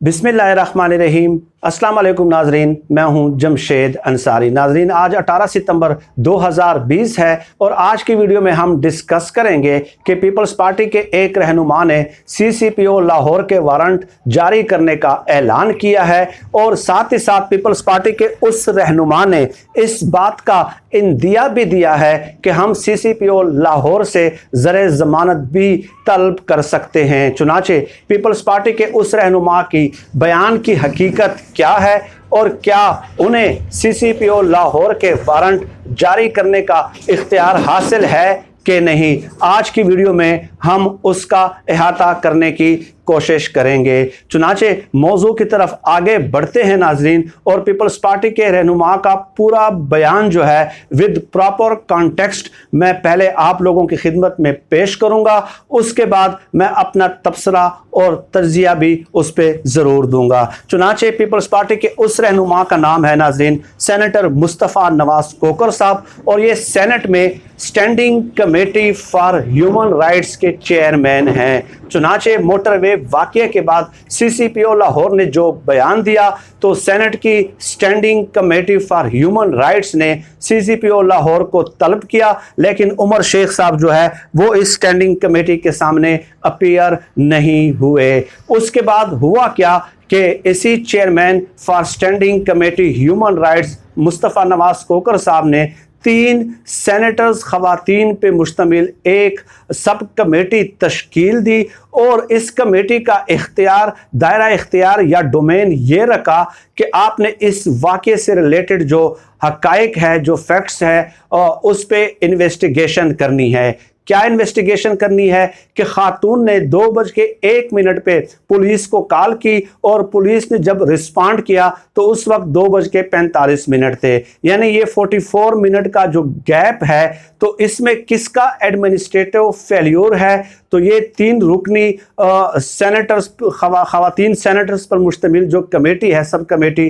बिस्मिल्लाहिर्रहमानिर्रहीम। अस्सलाम वालेकुम नाजरीन, मैं हूं जमशेद अंसारी। नाजरीन, आज 18 सितंबर 2020 है और आज की वीडियो में हम डिस्कस करेंगे कि पीपल्स पार्टी के एक रहनुमा ने CCPO लाहौर के वारंट जारी करने का ऐलान किया है और साथ ही साथ पीपल्स पार्टी के उस रहनुमा ने इस बात का इंदिया भी दिया है कि हम CCPO लाहौर से ज़र ज़मानत भी तलब कर सकते हैं। चुनाचे पीपल्स पार्टी के उस रहनुमा की बयान की हकीकत क्या है और क्या उन्हें CCPO लाहौर के वारंट जारी करने का इख्तियार हासिल है कि नहीं, आज की वीडियो में हम उसका अहाता करने की कोशिश करेंगे। चुनाचे मौजू की तरफ आगे बढ़ते हैं नाजरीन, और पीपल्स पार्टी के रहनुमा का पूरा बयान जो है विद प्रॉपर कॉन्टेक्स्ट मैं पहले आप लोगों की खिदमत में पेश करूंगा, उसके बाद मैं अपना तबसरा और तजिया भी उस पर ज़रूर दूंगा। चुनाचे पीपल्स पार्टी के उस रहनुमा का नाम है नाजरीन सेनेटर मुस्तफ़ा नवाज कोकर साहब, और ये सेनेट में standing committee for human rights के चेयरमैन हैं। चुनाचे मोटरवे वाक़ये के बाद CCPO लाहौर ने जो बयान दिया तो सेनेट की standing committee for human rights ने CCPO लाहौर को तलब किया, लेकिन उमर शेख साहब जो है वो इस स्टैंडिंग कमेटी के सामने अपीयर नहीं हुए। उसके बाद हुआ क्या कि इसी chairman for standing committee human rights Mustafa Nawaz Khokhar साहब ने 3 सेनेटर्स ख़वातीन पे मुश्तमिल एक सब कमेटी तश्कील दी और इस कमेटी का इख्तियार, दायरा इख्तियार या डोमेन ये रखा कि आपने इस वाक़े से रिलेटेड जो हक़ाइक़ है, जो फैक्ट्स है, उस पे इन्वेस्टिगेशन करनी है। क्या इन्वेस्टिगेशन करनी है कि खातून ने 2:01 पे पुलिस को कॉल की और पुलिस ने जब रिस्पॉन्ड किया तो उस वक्त 2:45 थे, यानी ये 44 मिनट का जो गैप है, तो इसमें किसका एडमिनिस्ट्रेटिव फेल्योर है? तो ये 3 रुकनी सेनेटर्स, ख़वातीन सेनेटर्स पर मुश्तमिल जो कमेटी है, सब कमेटी,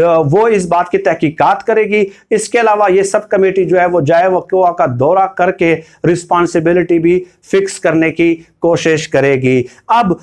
वो इस बात की तहकीकात करेगी। इसके अलावा ये सब कमेटी जो है वो जाए वक़्वा का दौरा करके रिस्पॉन्सिबिलिटी भी फिक्स करने की कोशिश करेगी। अब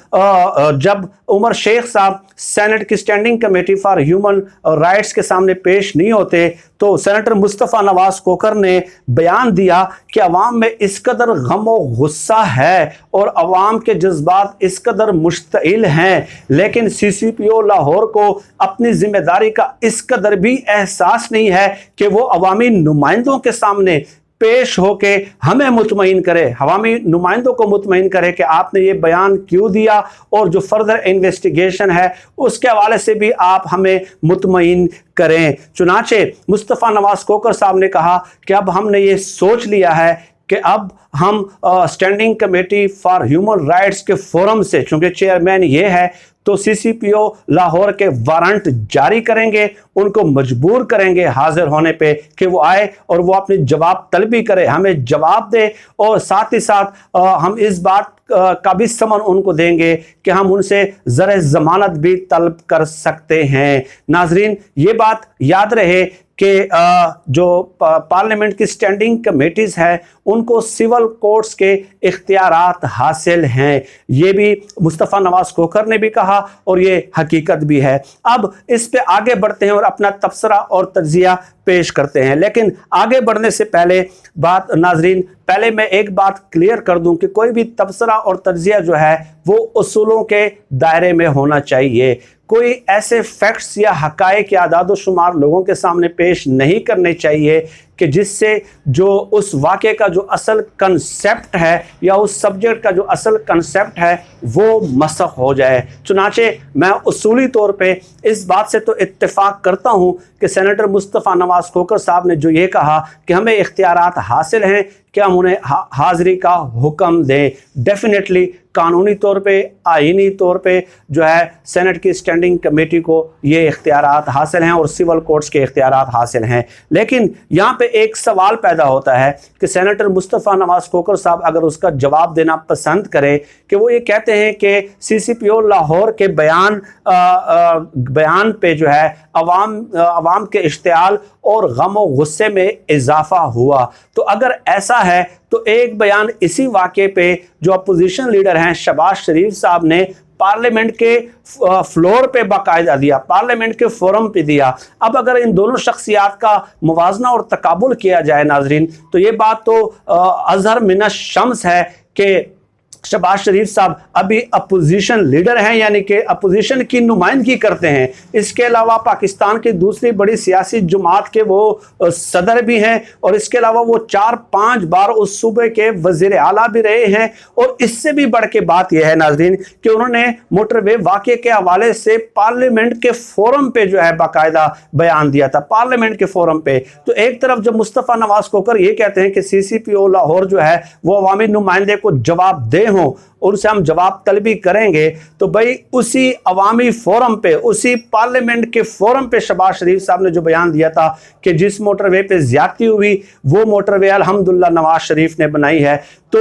जब उमर शेख साहब सेनेट की standing committee for human rights के सामने पेश नहीं होते तो सेनेटर मुस्तफ़ा नवाज कोकर ने बयान दिया कि अवाम में इस कदर गम व गुस्सा है और अवाम के जज्बात इस कदर मुश्तइल हैं, लेकिन CCPO लाहौर को अपनी जिम्मेदारी का इस कदर भी एहसास नहीं है कि वो अवामी नुमाइंदों के सामने पेश होके हमें मुतमईन करे, अवामी नुमाइंदों को मुतमईन करे कि आपने ये बयान क्यों दिया और जो फर्दर इन्वेस्टिगेशन है उसके हवाले से भी आप हमें मुतमईन करें। चुनाचे मुस्तफ़ा नवाज कोकर साहब ने कहा कि अब हमने ये सोच लिया है कि अब हम standing committee for human rights के फोरम से, चूँकि चेयरमैन ये है, तो CCPO लाहौर के वारंट जारी करेंगे, उनको मजबूर करेंगे हाजिर होने पे कि वो आए और वो अपनी जवाब तलबी करे, हमें जवाब दे, और साथ ही साथ हम इस बात का भी समन उनको देंगे कि हम उनसे ज़र ज़मानत भी तलब कर सकते हैं। नाजरीन, ये बात याद रहे कि जो पार्लियामेंट की स्टैंडिंग कमेटीज़ है उनको सिविल कोर्ट्स के इख्तियारात हासिल हैं, ये भी मुस्तफ़ा नवाज कोकर ने भी कहा और ये हकीकत भी है। अब इस पे आगे बढ़ते हैं और अपना तबसरा और तजिया पेश करते हैं, लेकिन आगे बढ़ने से पहले नाजरीन, पहले मैं एक बात क्लियर कर दूं कि कोई भी तबसरा और तजिया जो है वो उसूलों के दायरे में होना चाहिए। कोई ऐसे फैक्ट्स या हक़ाइक़ या आदाद शुमार लोगों के सामने पेश नहीं करने चाहिए कि जिससे जो उस वाक़े का जो असल कंसेप्ट है या उस सब्जेक्ट का जो असल कंसेप्ट है वो मसख़ हो जाए। चुनाचे मैं उसूली तौर पे इस बात से तो इत्तेफाक करता हूँ कि सेनेटर मुस्तफ़ा नवाज कोकर साहब ने जो ये कहा कि हमें इख्तियारात हासिल हैं कि हम उन्हें हाज़िरी का हुक्म दें। डेफिनेटली कानूनी तौर पे, आईनी तौर पे जो है सेनेट की स्टैंडिंग कमेटी को ये इख्तियारात हासिल हैं और सिविल कोर्ट्स के इख्तियारात हासिल हैं, लेकिन यहाँ पे एक सवाल पैदा होता है कि सेनेटर मुस्तफ़ा नवाज कोकर साहब अगर उसका जवाब देना पसंद करें कि वो ये कहते हैं कि CCPO लाहौर के बयान पे जो है अवाम के इश्तियाल और गम व गुस्से में इजाफा हुआ, तो अगर ऐसा है तो एक बयान इसी वाक़े पे जो अपोजिशन लीडर हैं शहबाज शरीफ साहब ने पार्लियामेंट के फ्लोर पे बाकायदा दिया, पार्लियामेंट के फोरम पे दिया। अब अगर इन दोनों शख्सियात का मुवाजना और तकाबुल किया जाए नाजरीन, तो ये बात तो अज़हर मिन शम्स है कि शहबाज शरीफ साहब अभी अपोजिशन लीडर हैं, यानी कि अपोजिशन की नुमाइंदगी करते हैं। इसके अलावा पाकिस्तान की दूसरी बड़ी सियासी जमात के वो सदर भी हैं, और इसके अलावा वो 4-5 बार उस सूबे के वज़ीर आला भी रहे हैं। और इससे भी बढ़ के बात यह है नाजरीन कि उन्होंने मोटरवे वाक़े के हवाले से पार्लियामेंट के फोरम पे जो है बाकायदा बयान दिया था, पार्लियामेंट के फोरम पे। तो एक तरफ जब मुस्तफ़ा नवाज खोकर ये कहते हैं कि CCPO लाहौर जो है वो अवामी नुमाइंदे को जवाब दे हों, उनसे हम जवाब तलबी करेंगे, तो भाई उसी अवामी फोरम पे, उसी पार्लियामेंट के फोरम पे शहबाज शरीफ साहब ने जो बयान दिया था कि जिस मोटरवे पे ज्यादती हुई वो मोटरवे अल्हम्दुलिल्लाह नवाज शरीफ ने बनाई है, तो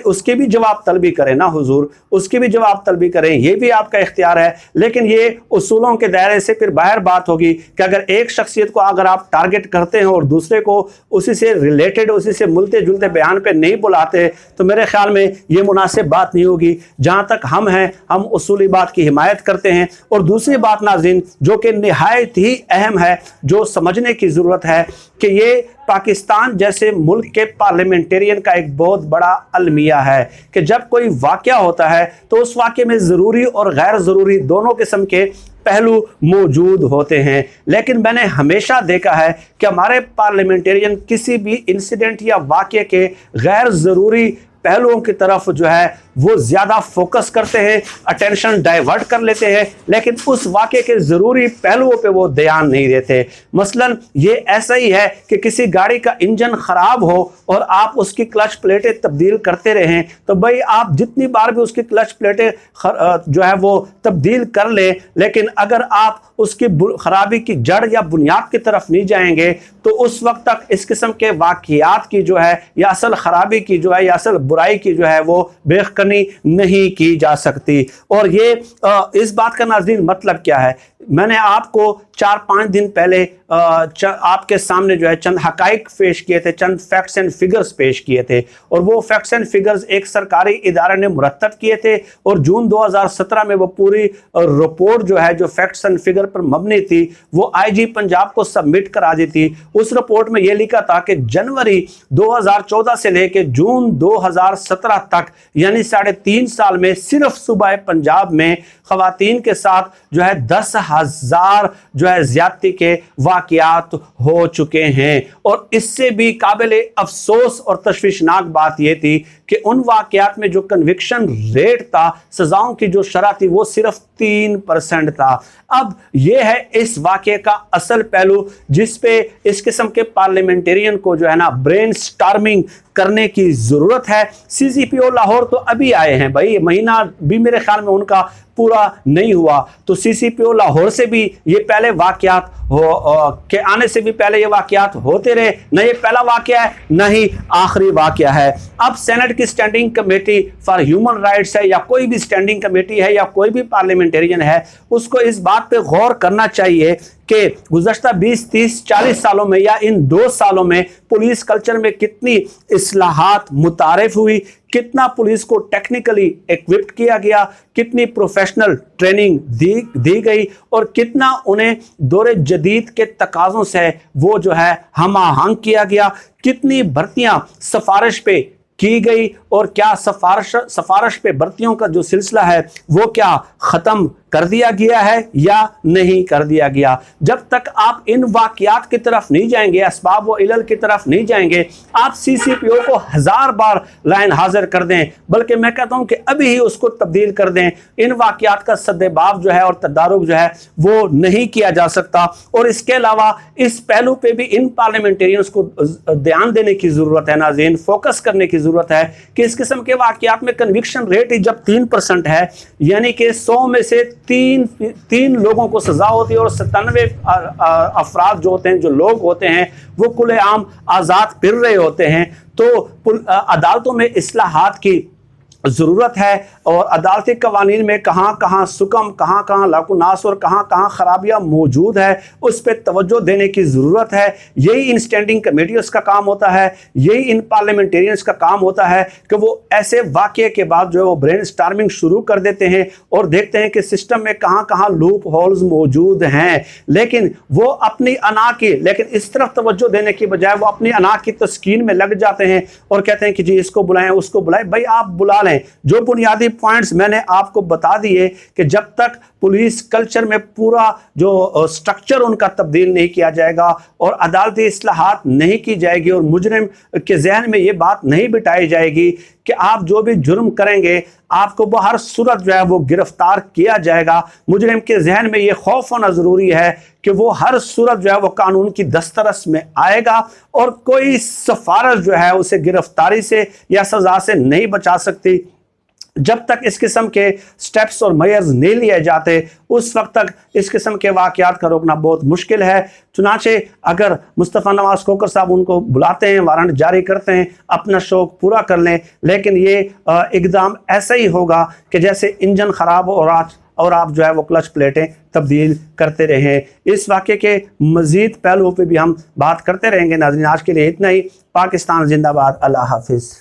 उसके भी जवाब तलबी करें ना हुजूर, उसकी भी जवाब तलबी करें, ये भी आपका इख्तियार है। लेकिन ये उसूलों के दायरे से फिर बाहर बात होगी कि अगर एक शख्सियत को अगर आप टारगेट करते हैं और दूसरे को उसी से रिलेटेड, उसी से मिलते जुलते बयान पे नहीं बुलाते, तो मेरे ख्याल में ये मुनासिब बात नहीं होगी। जहाँ तक हम हैं, हम उसूली बात की हिमायत करते हैं। और दूसरी बात नाज़रीन जो कि निहायत ही अहम है, जो समझने की ज़रूरत है, कि ये पाकिस्तान जैसे मुल्क के पार्लियामेंटेरियन का एक बहुत बड़ा अलमिया है कि जब कोई वाक़या होता है तो उस वाक़े में ज़रूरी और गैर ज़रूरी दोनों किस्म के पहलू मौजूद होते हैं। लेकिन मैंने हमेशा देखा है कि हमारे पार्लियामेंटेरियन किसी भी इंसिडेंट या वाक़े के गैर ज़रूरी पहलुओं की तरफ जो है वो ज़्यादा फोकस करते हैं, अटेंशन डाइवर्ट कर लेते हैं, लेकिन उस वाक़े के ज़रूरी पहलुओं पे वो ध्यान नहीं देते। मसलन ये ऐसा ही है कि किसी गाड़ी का इंजन ख़राब हो और आप उसकी क्लच प्लेटें तब्दील करते रहें, तो भाई आप जितनी बार भी उसकी क्लच प्लेटें जो है वो तब्दील कर लें, लेकिन अगर आप उसकी ख़राबी की जड़ या बुनियाद की तरफ नहीं जाएंगे तो उस वक्त तक इस किस्म के वाक़ियात की जो है या असल ख़राबी की जो है या असल बुराई की जो है वो बेखनी नहीं की जा सकती। और ये इस बात का नाज़रीन मतलब क्या है, मैंने आपको 4-5 दिन पहले आपके सामने जो है चंद हकाइक पेश किए थे, चंद फैक्ट्स एंड फिगर्स पेश किए थे, और वो फैक्ट्स एंड फिगर्स एक सरकारी इदारे ने मुरतब किए थे, और जून 2017 में वो पूरी रिपोर्ट जो है जो फैक्ट्स एंड फिगर पर मबनी थी वो IG पंजाब को सबमिट करा दी थी। उस रिपोर्ट में ये लिखा था कि जनवरी 2014 से लेकर जून 2017 तक, यानी 3.5 साल में सिर्फ सूबा पंजाब में ख़वातीन के साथ जो है 10,000 जो है ज्यादती के वाक़यात हो चुके हैं। और इससे भी काबिल अफसोस और तशवीशनाक बात यह थी कि उन वाक़यात में जो कन्विक्शन रेट था, सजाओं की जो शरह थी, वो सिर्फ 3% था। अब यह है इस वाक़े का असल पहलू जिस पे इस किस्म के पार्लियामेंटेरियन को जो है ना ब्रेन स्टॉर्मिंग करने की ज़रूरत है। CCPO लाहौर तो अभी आए हैं भाई, महीना भी मेरे ख्याल में उनका पूरा नहीं हुआ, तो CCPO लाहौर से भी ये पहले वाक़यात के आने से भी पहले ये वाक़यात होते रहे, न ये पहला वाक़या है न ही आखिरी वाक़या है। अब सेनेट की standing committee for human rights है या कोई भी स्टैंडिंग कमेटी है या कोई भी पार्लियामेंटेरियन है, उसको इस बात पे गौर करना चाहिए कि गुज़श्ता 20, 30, 40 सालों में या इन 2 सालों में पुलिस कल्चर में कितनी इस्लाहात मुतारिफ हुई, कितना पुलिस को टेक्निकली इक्विप्ड किया गया, कितनी प्रोफेशनल ट्रेनिंग दी गई, और कितना उन्हें दौरे जदीद के तकाज़ों से वो जो है हम आहंग किया गया, कितनी भर्तियां सिफारिश पे की गई, और क्या सिफारिश पे भर्तियों का जो सिलसिला है वो क्या ख़त्म कर दिया गया है या नहीं कर दिया गया। जब तक आप इन वाक़यात की तरफ नहीं जाएंगे, असबाब व इलल की तरफ नहीं जाएंगे, आप CCPO को 1000 बार लाइन हाजिर कर दें, बल्कि मैं कहता हूं कि अभी ही उसको तब्दील कर दें, इन वाक़यात का सद्देबाब जो है और तदारुक जो है वो नहीं किया जा सकता। और इसके अलावा इस पहलू पे भी इन पार्लियामेंटेरियंस को ध्यान देने की ज़रूरत है, नाज़रीन फोकस करने की ज़रूरत है कि इस किस्म के वाक़यात में कन्विक्शन रेट जब 3% है, यानी कि 100 में से तीन लोगों को सजा होती है, और 97 अफराद जो होते हैं, जो लोग होते हैं, वो खुलेआम आज़ाद फिर रहे होते हैं। तो अदालतों में इस्लाहात की ज़रूरत है और अदालती कवानीन में कहाँ कहाँ सुकम, कहाँ कहाँ लाकुनास और कहाँ कहाँ खराबियाँ मौजूद है, उस पर तवज्जो देने की ज़रूरत है। यही इन स्टैंडिंग कमेटियों का काम होता है, यही इन पार्लियामेंटेरियंस का काम होता है कि वो ऐसे वाक़े के बाद जो है वो ब्रेन स्टार्मिंग शुरू कर देते हैं और देखते हैं कि सिस्टम में कहाँ कहाँ लूप होल्स मौजूद हैं, लेकिन वो अपनी अना की, लेकिन इस तरफ तवज्जो देने की बजाय वो अपनी अना की तस्कीन में लग जाते हैं और कहते हैं कि जी इसको बुलाएं, उसको बुलाएं। भाई आप बुला लें। जो बुनियादी पॉइंट्स मैंने आपको बता दिए कि जब तक पुलिस कल्चर में पूरा जो स्ट्रक्चर उनका तब्दील नहीं किया जाएगा और अदालती इस्लाहात नहीं की जाएगी और मुजरिम के जहन में ये बात नहीं बिठाई जाएगी कि आप जो भी जुर्म करेंगे आपको वो हर सूरत जो है वो गिरफ्तार किया जाएगा, मुजरिम के जहन में ये खौफ होना ज़रूरी है कि वो हर सूरत जो है वो कानून की दस्तरस में आएगा और कोई सिफारिश जो है उसे गिरफ्तारी से या सज़ा से नहीं बचा सकती। जब तक इस किस्म के स्टेप्स और मेयर्स नहीं लिए जाते उस वक्त तक इस किस्म के वाक़यात का रोकना बहुत मुश्किल है। चुनाचे अगर मुस्तफ़ा नवाज़ खोखर साहब उनको बुलाते हैं, वारंट जारी करते हैं, अपना शौक पूरा कर लें, लेकिन ये इक़दाम ऐसा ही होगा कि जैसे इंजन ख़राब हो और आप जो है वो क्लच प्लेटें तब्दील करते रहें। इस वाक़े के मज़ीद पहलुओं पे भी हम बात करते रहेंगे। नाज़रीन आज के लिए इतना ही। पाकिस्तान जिंदाबाद। अल्लाह हाफिज़।